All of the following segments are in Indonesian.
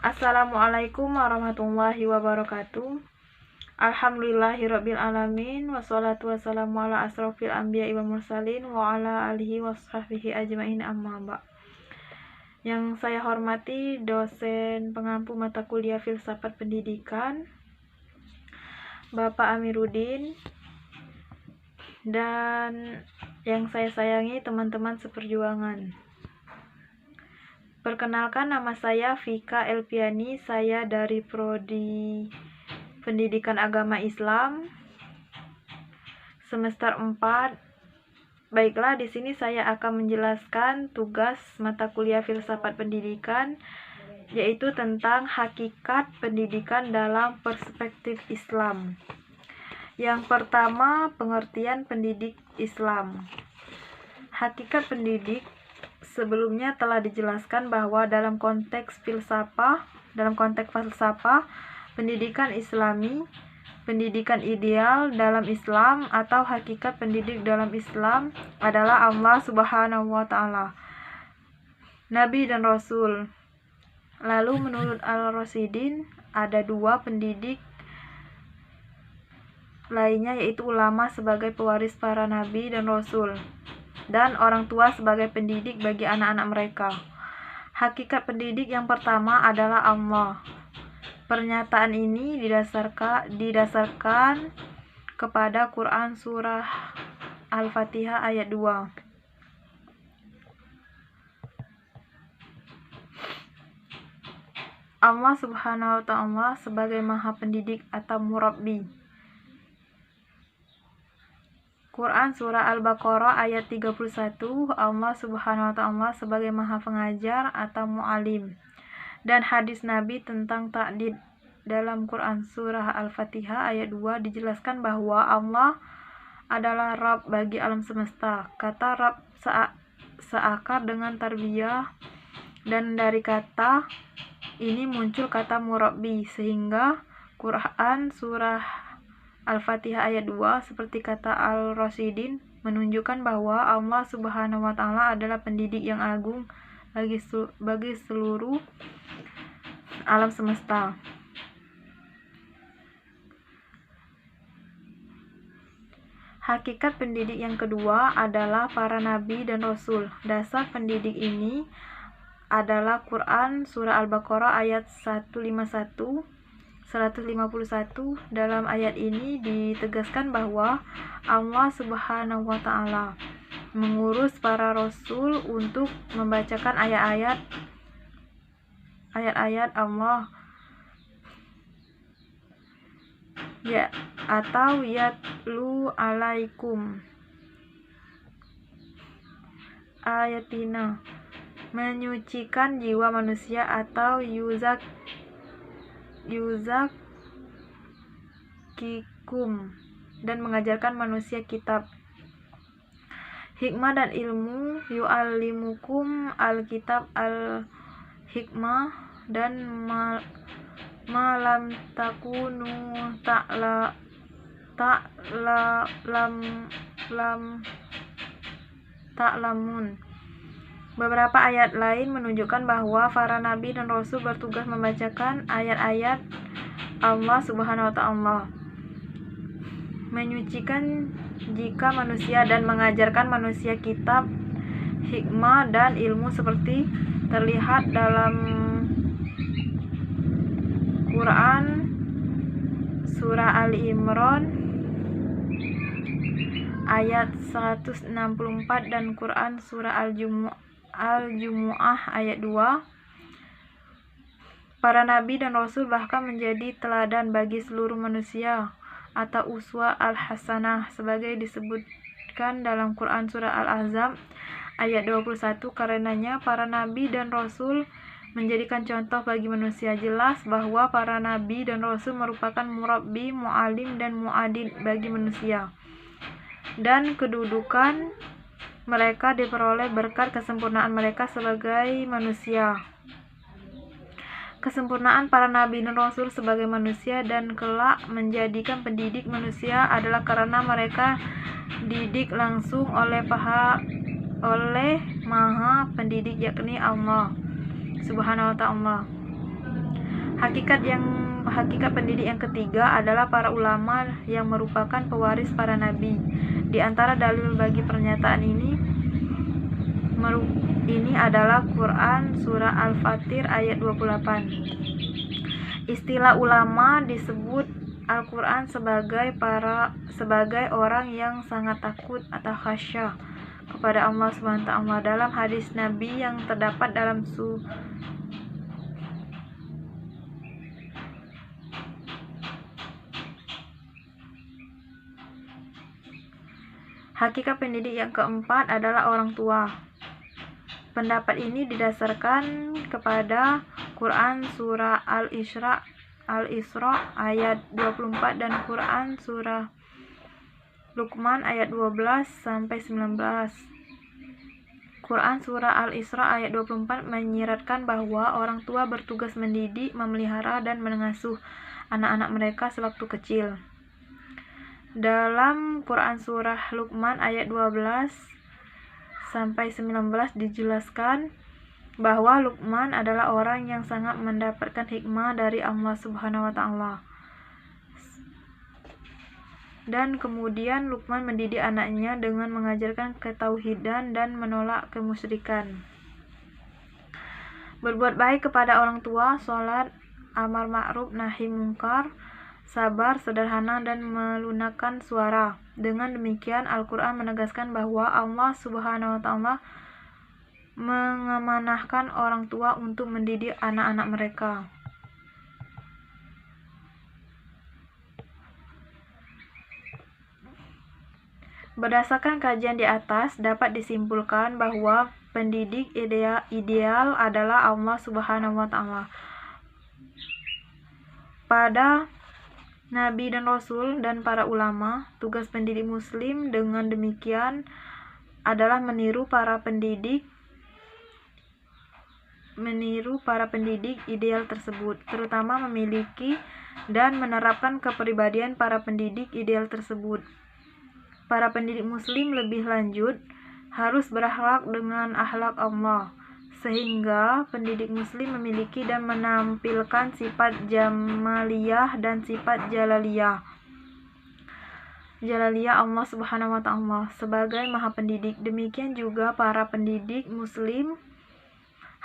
Assalamualaikum warahmatullahi wabarakatuh. Alhamdulillahirabbil alamin wassalatu wassalamu ala asrofil anbiya'i wal mursalin wa ala alihi washabbihi ajmain amma ba'. Yang saya hormati dosen pengampu mata kuliah Filsafat Pendidikan Bapak Amiruddin, dan yang saya sayangi teman-teman seperjuangan. Perkenalkan, nama saya Vika Elpiani, saya dari Prodi Pendidikan Agama Islam semester 4. Baiklah, di sini saya akan menjelaskan tugas mata kuliah Filsafat Pendidikan, yaitu tentang hakikat pendidikan dalam perspektif Islam. Yang pertama, pengertian pendidik Islam. Hakikat pendidik sebelumnya telah dijelaskan bahwa dalam konteks falsafah, pendidikan Islami, pendidikan ideal dalam Islam atau hakikat pendidik dalam Islam adalah Allah Subhanahu wa Ta'ala, Nabi dan Rasul. Lalu menurut Al-Rasyidin ada dua pendidik lainnya, yaitu ulama sebagai pewaris para nabi dan rasul, dan orang tua sebagai pendidik bagi anak-anak mereka. Hakikat pendidik yang pertama adalah Allah. Pernyataan ini didasarkan kepada Quran surah Al-Fatihah ayat 2. Allah Subhanahu wa Ta'ala sebagai Maha Pendidik atau Murabbi. Quran surah Al-Baqarah ayat 31, Allah Subhanahu wa Ta'ala sebagai Maha Pengajar atau Mu'alim. Dan hadis Nabi tentang ta'did dalam Quran surah Al-Fatihah ayat 2 dijelaskan bahwa Allah adalah Rabb bagi alam semesta. Kata Rabb seakar dengan tarbiyah, dan dari kata ini muncul kata Murabbi, sehingga Quran surah Al-Fatihah ayat 2 seperti kata Al-Rasyidin menunjukkan bahwa Allah Subhanahu wa Ta'ala adalah pendidik yang agung bagi seluruh alam semesta. Hakikat pendidik yang kedua adalah para nabi dan rasul. Dasar pendidik ini adalah Quran surah Al-Baqarah ayat 151. Dalam ayat ini ditegaskan bahwa Allah Subhanahu wa Ta'ala mengurus para rasul untuk membacakan ayat-ayat Allah atau yatlu alaikum ayatina, menyucikan jiwa manusia atau yuzakikum, dan mengajarkan manusia kitab, hikmah dan ilmu, yu'allimukum alkitab al-hikmah, dan malam takunu ta'lamun. Beberapa ayat lain menunjukkan bahwa para nabi dan rasul bertugas membacakan ayat-ayat Allah Subhanahu wa Ta'ala, menyucikan jika manusia, dan mengajarkan manusia kitab, hikmah, dan ilmu seperti terlihat dalam Quran surah Ali Imran ayat 164 dan Quran surah Al-Jumu'ah ayat 2. Para nabi dan rasul bahkan menjadi teladan bagi seluruh manusia atau uswah al-hasanah sebagai disebutkan dalam Quran surah Al-Ahzab ayat 21. Karenanya para nabi dan rasul menjadikan contoh bagi manusia. Jelas bahwa para nabi dan rasul merupakan murabbi, mu'alim, dan mu'adid bagi manusia, dan kedudukan mereka diperoleh berkat kesempurnaan mereka sebagai manusia. Kesempurnaan para nabi dan rasul sebagai manusia dan kelak menjadikan pendidik manusia adalah karena mereka didik langsung oleh Maha Pendidik, yakni Allah Subhanahu wa Ta'ala. Hakikat pendidik yang ketiga adalah para ulama yang merupakan pewaris para nabi. Di antara dalil bagi pernyataan ini adalah Quran surah Al-Fatir ayat 28. Istilah ulama disebut Al-Quran sebagai orang yang sangat takut atau khasyah kepada Allah SWT. Dalam hadis Nabi yang terdapat dalam Hakikat pendidik yang keempat adalah orang tua. Pendapat ini didasarkan kepada Quran surah Al-Isra ayat 24 dan Quran surah Luqman ayat 12 sampai 19. Quran surah Al-Isra ayat 24 menyiratkan bahwa orang tua bertugas mendidik, memelihara dan mengasuh anak-anak mereka sewaktu kecil. Dalam Quran surah Luqman ayat 12 sampai 19 dijelaskan bahwa Luqman adalah orang yang sangat mendapatkan hikmah dari Allah Subhanahu wa taala. Dan kemudian Luqman mendidik anaknya dengan mengajarkan ketauhidan dan menolak kemusyrikan. Berbuat baik kepada orang tua, sholat, amar ma'ruf nahi mungkar, sabar, sederhana dan melunakkan suara. Dengan demikian Al-Quran menegaskan bahwa Allah Subhanahu wa taala mengamanahkan orang tua untuk mendidik anak-anak mereka. Berdasarkan kajian di atas, dapat disimpulkan bahwa pendidik ideal adalah Allah Subhanahu wa taala. Pada Nabi dan Rasul dan para ulama, tugas pendidik muslim dengan demikian adalah meniru para pendidik ideal tersebut, terutama memiliki dan menerapkan kepribadian para pendidik ideal tersebut. Para pendidik muslim lebih lanjut harus berakhlak dengan akhlak Allah, sehingga pendidik muslim memiliki dan menampilkan sifat jamaliyah dan sifat jalaliyah Allah Subhanahu wa taala sebagai Maha Pendidik. Demikian juga para pendidik muslim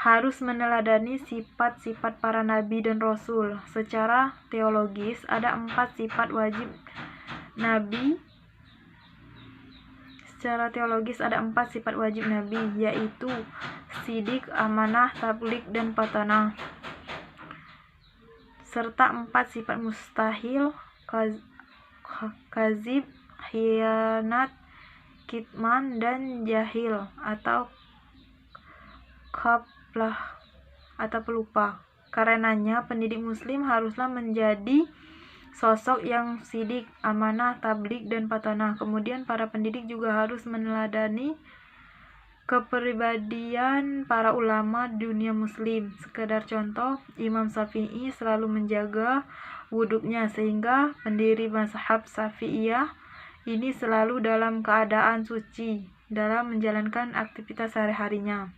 harus meneladani sifat-sifat para nabi dan rasul. Secara teologis ada 4 sifat wajib nabi. Yaitu sidik, amanah, tabligh, dan patanah, serta 4 sifat mustahil, kazib, khianat, kitman, dan jahil atau khaflah atau pelupa. Karenanya pendidik muslim haruslah menjadi sosok yang sidik, amanah, tabligh, dan patanah. Kemudian para pendidik juga harus meneladani kepribadian para ulama dunia muslim. Sekedar contoh, Imam Syafi'i selalu menjaga wuduknya, sehingga pendiri mazhab Syafi'iyah ini selalu dalam keadaan suci dalam menjalankan aktivitas sehari-harinya.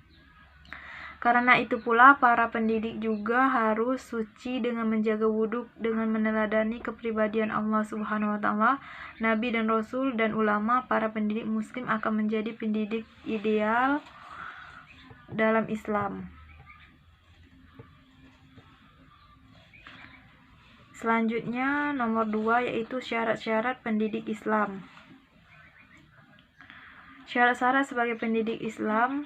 Karena itu pula para pendidik juga harus suci dengan menjaga wudhu, dengan meneladani kepribadian Allah Subhanahu wa taala, nabi dan rasul dan ulama. Para pendidik muslim akan menjadi pendidik ideal dalam Islam. Selanjutnya nomor 2 yaitu syarat-syarat pendidik Islam. Syarat-syarat sebagai pendidik Islam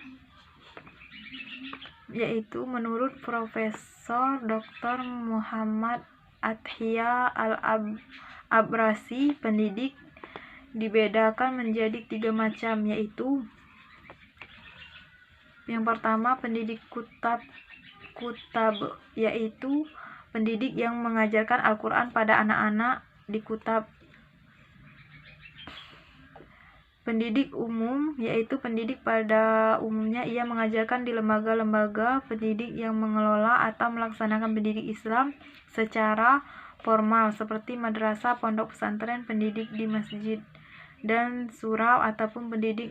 yaitu menurut Profesor Dr. Muhammad Athiya Al-Abrasi, pendidik dibedakan menjadi 3 macam, yaitu yang pertama pendidik kutab, yaitu pendidik yang mengajarkan Al-Quran pada anak-anak di kutab. Pendidik umum, yaitu pendidik pada umumnya ia mengajarkan di lembaga-lembaga pendidik yang mengelola atau melaksanakan pendidik Islam secara formal seperti madrasah, pondok pesantren, pendidik di masjid dan surau, ataupun pendidik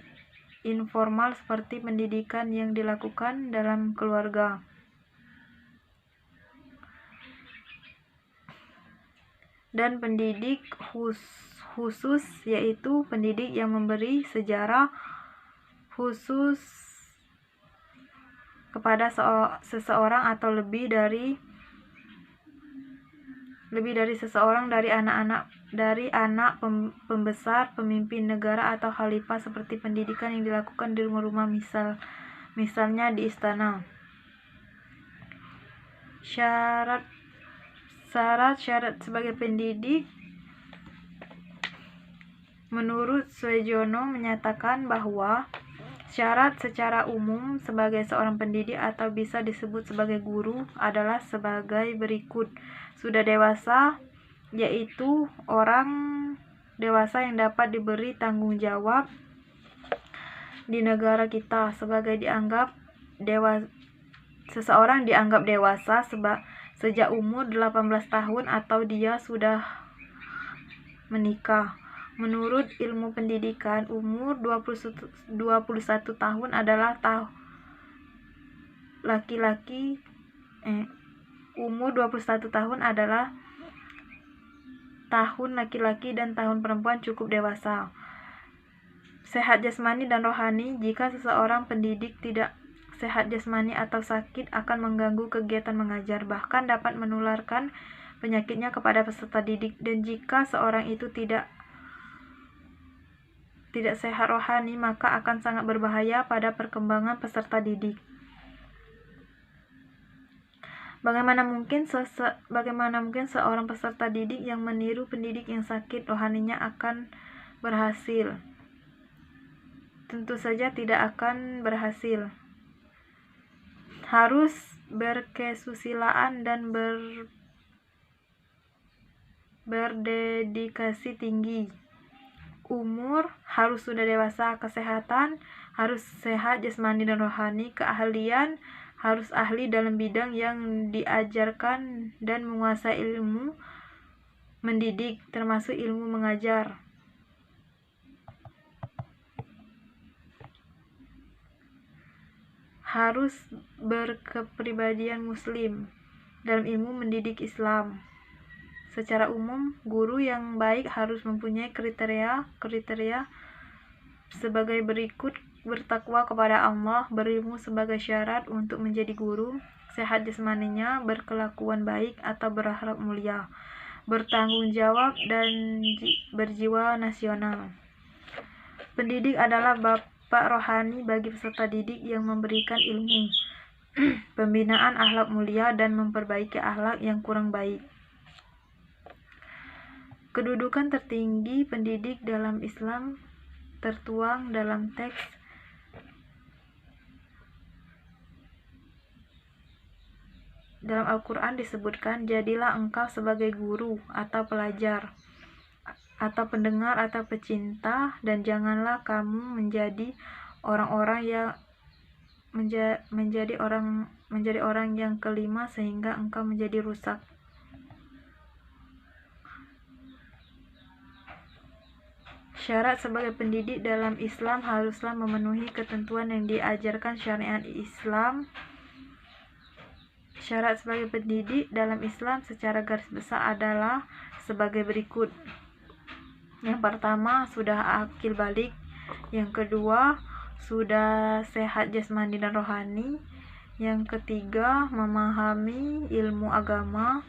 informal seperti pendidikan yang dilakukan dalam keluarga. dan pendidik khusus, yaitu pendidik yang memberi sejarah khusus kepada seseorang atau lebih dari seseorang dari anak pembesar, pemimpin negara atau khalifah, seperti pendidikan yang dilakukan di rumah-rumah, misalnya di istana. Syarat sebagai pendidik menurut Suejono menyatakan bahwa syarat secara umum sebagai seorang pendidik atau bisa disebut sebagai guru adalah sebagai berikut. Sudah dewasa, yaitu orang dewasa yang dapat diberi tanggung jawab di negara kita. Seseorang dianggap dewasa sejak umur 18 tahun atau dia sudah menikah. Menurut ilmu pendidikan, umur 21 tahun adalah umur 21 tahun adalah tahun laki-laki dan tahun perempuan cukup dewasa. Sehat jasmani dan rohani. Jika seseorang pendidik tidak sehat jasmani atau sakit, akan mengganggu kegiatan mengajar, bahkan dapat menularkan penyakitnya kepada peserta didik. Dan jika seorang itu tidak sehat rohani, maka akan sangat berbahaya pada perkembangan peserta didik. Bagaimana mungkin seorang peserta didik yang meniru pendidik yang sakit rohaninya akan berhasil? Tentu saja tidak akan berhasil. Harus berkesusilaan dan berdedikasi tinggi. Umur harus sudah dewasa. Kesehatan harus sehat jasmani dan rohani. Keahlian harus ahli dalam bidang yang diajarkan dan menguasai ilmu mendidik, termasuk ilmu mengajar. Harus berkepribadian muslim dalam ilmu mendidik Islam. Secara umum, guru yang baik harus mempunyai kriteria sebagai berikut: bertakwa kepada Allah, berilmu sebagai syarat untuk menjadi guru, sehat jasmaninya, berkelakuan baik atau berakhlak mulia, bertanggung jawab, dan berjiwa nasional. Pendidik adalah bapak rohani bagi peserta didik yang memberikan ilmu, pembinaan akhlak mulia, dan memperbaiki akhlak yang kurang baik. Kedudukan tertinggi pendidik dalam Islam tertuang dalam teks dalam Al-Quran. Disebutkan, jadilah engkau sebagai guru atau pelajar atau pendengar atau pecinta, dan janganlah kamu menjadi orang yang kelima sehingga engkau menjadi rusak. Syarat sebagai pendidik dalam Islam haruslah memenuhi ketentuan yang diajarkan syariat Islam. Syarat sebagai pendidik dalam Islam secara garis besar adalah sebagai berikut. Yang pertama, sudah akil balik. Yang kedua, sudah sehat jasmani dan rohani. Yang ketiga, memahami ilmu agama.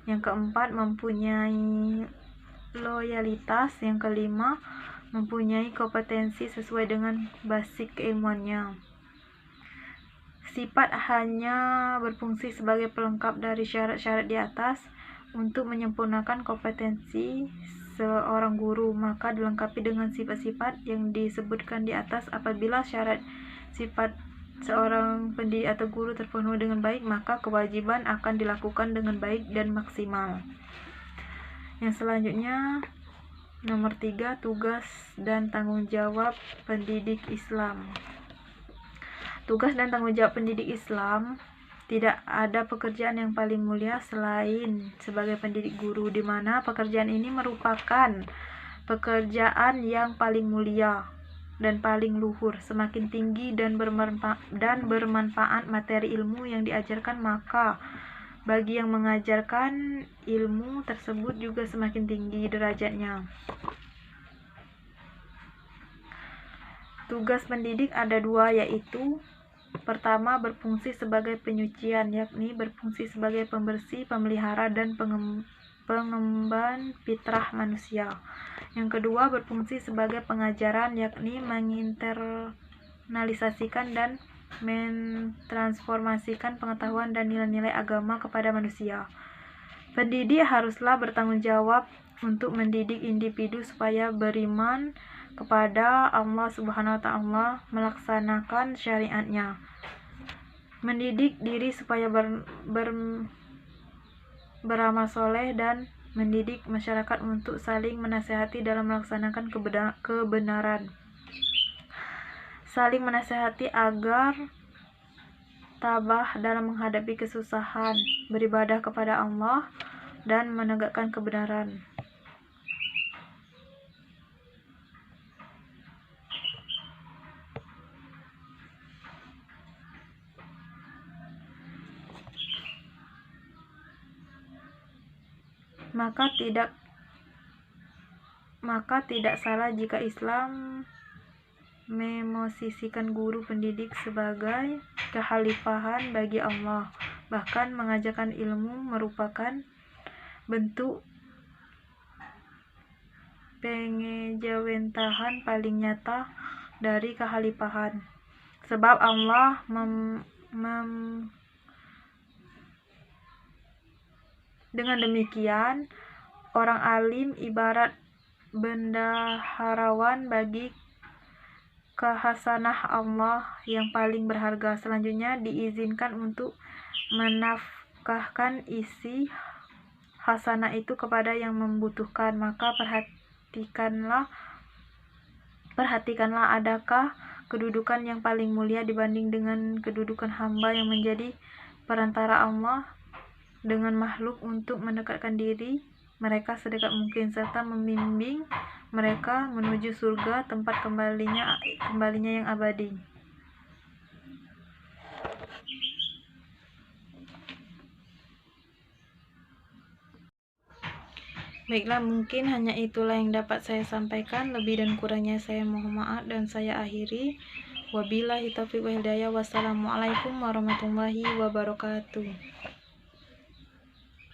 Yang keempat, mempunyai loyalitas. Yang kelima, mempunyai kompetensi sesuai dengan basic keilmuannya. Sifat hanya berfungsi sebagai pelengkap dari syarat-syarat di atas. Untuk menyempurnakan kompetensi seorang guru, maka dilengkapi dengan sifat-sifat yang disebutkan di atas. Apabila syarat sifat seorang pendidik atau guru terpenuhi dengan baik, maka kewajiban akan dilakukan dengan baik dan maksimal. Yang selanjutnya, nomor 3, tugas dan tanggung jawab pendidik Islam. Tugas dan tanggung jawab pendidik Islam. Tidak ada pekerjaan yang paling mulia selain sebagai pendidik guru, di mana pekerjaan ini merupakan pekerjaan yang paling mulia dan paling luhur. Semakin tinggi dan bermanfaat materi ilmu yang diajarkan, maka bagi yang mengajarkan ilmu tersebut juga semakin tinggi derajatnya. Tugas pendidik ada dua, yaitu pertama, berfungsi sebagai penyucian, yakni berfungsi sebagai pembersih, pemelihara, dan pengemban fitrah manusia. Yang kedua, berfungsi sebagai pengajaran, yakni menginternalisasikan dan mentransformasikan pengetahuan dan nilai-nilai agama kepada manusia. Pendidik haruslah bertanggung jawab untuk mendidik individu supaya beriman kepada Allah Subhanahu wa Ta'ala, melaksanakan syariatnya, mendidik diri supaya beramal soleh, dan mendidik masyarakat untuk saling menasihati dalam melaksanakan kebenaran, saling menasihati agar tabah dalam menghadapi kesusahan, beribadah kepada Allah, dan menegakkan kebenaran. Maka tidak salah jika Islam memosisikan guru pendidik sebagai kekhalifahan bagi Allah. Bahkan mengajarkan ilmu merupakan bentuk pengejawentahan paling nyata dari kekhalifahan. Sebab Allah dengan demikian, orang alim ibarat bendaharawan bagi khasanah Allah yang paling berharga. Selanjutnya diizinkan untuk menafkahkan isi khasanah itu kepada yang membutuhkan. Maka perhatikanlah adakah kedudukan yang paling mulia dibanding dengan kedudukan hamba yang menjadi perantara Allah dengan makhluk untuk mendekatkan diri mereka sedekat mungkin, serta membimbing mereka menuju surga, tempat kembalinya yang abadi. Baiklah, mungkin hanya itulah yang dapat saya sampaikan. Lebih dan kurangnya saya mohon maaf, dan saya akhiri. Wabillahi taufiq wal hidayah. Wassalamualaikum warahmatullahi wabarakatuh.